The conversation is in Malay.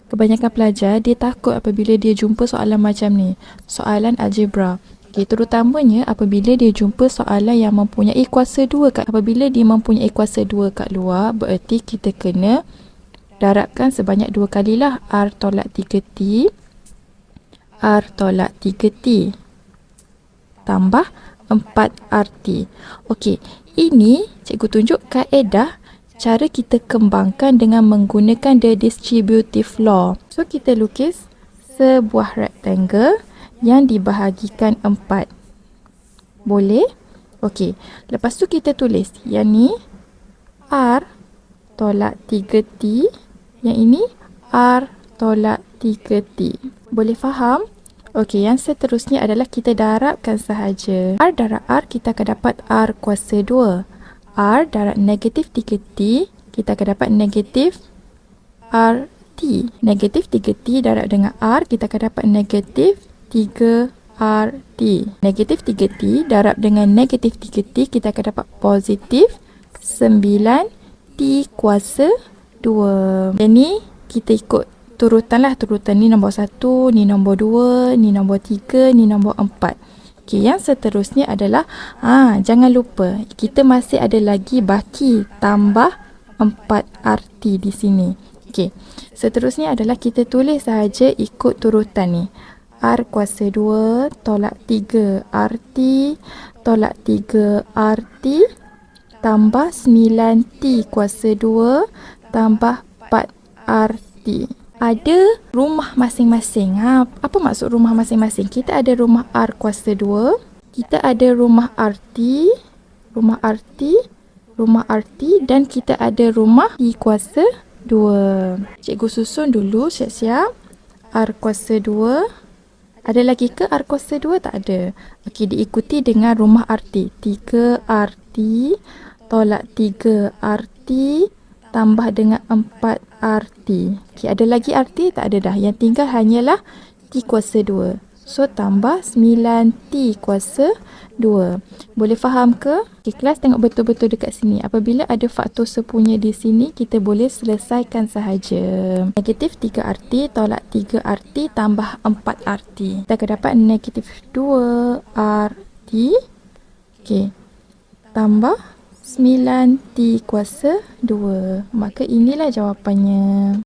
Kebanyakan pelajar, dia takut apabila dia jumpa soalan macam ni. Soalan algebra. Okay, terutamanya apabila dia jumpa soalan yang mempunyai kuasa 2 kat. Apabila dia mempunyai kuasa 2 kat luar, bererti kita kena darabkan sebanyak 2 kalilah R tolak 3T. R tolak 3T. Tambah 4RT. Okey, ini cikgu tunjuk kaedah cara kita kembangkan dengan menggunakan the distributive law. So, kita lukis sebuah rectangle yang dibahagikan 4. Boleh? Okey, lepas tu kita tulis yang ni R tolak 3T, yang ini R tolak 3T. Boleh faham? Okey, yang seterusnya adalah kita darabkan sahaja. R darab R, kita akan dapat R kuasa 2. R darab negatif 3T, kita akan dapat negatif RT. Negatif 3T darab dengan R, kita akan dapat negatif 3RT. Negatif 3T darab dengan negatif 3T, kita akan dapat positif 9T kuasa 2. Dan ni kita ikut turutan lah. Turutan ni nombor 1, ni nombor 2, ni nombor 3, ni nombor 4. Okey, yang seterusnya adalah jangan lupa kita masih ada lagi baki tambah 4RT di sini. Okey, seterusnya adalah kita tulis sahaja ikut turutan ni. R kuasa 2 tolak 3RT tolak 3RT tambah 9T kuasa 2 tambah 4RT. Ada rumah masing-masing. Apa maksud rumah masing-masing? Kita ada rumah R kuasa 2, kita ada rumah RT, rumah RT, rumah RT, dan kita ada rumah T kuasa 2. Cikgu susun dulu siap-siap. R kuasa 2. Ada lagi ke R kuasa 2? Tak ada. Okey, diikuti dengan rumah RT. 3RT tolak 3RT tambah dengan 4RT. Okey, ada lagi RT? Tak ada dah. Yang tinggal hanyalah T kuasa 2. So, tambah 9T kuasa 2. Boleh faham ke? Okey, kelas tengok betul-betul dekat sini. Apabila ada faktor sepunya di sini, kita boleh selesaikan sahaja. Negatif 3RT tolak 3RT tambah 4RT. Kita akan dapat negatif 2RT. Okey, tambah 9T kuasa 2. Maka inilah jawapannya.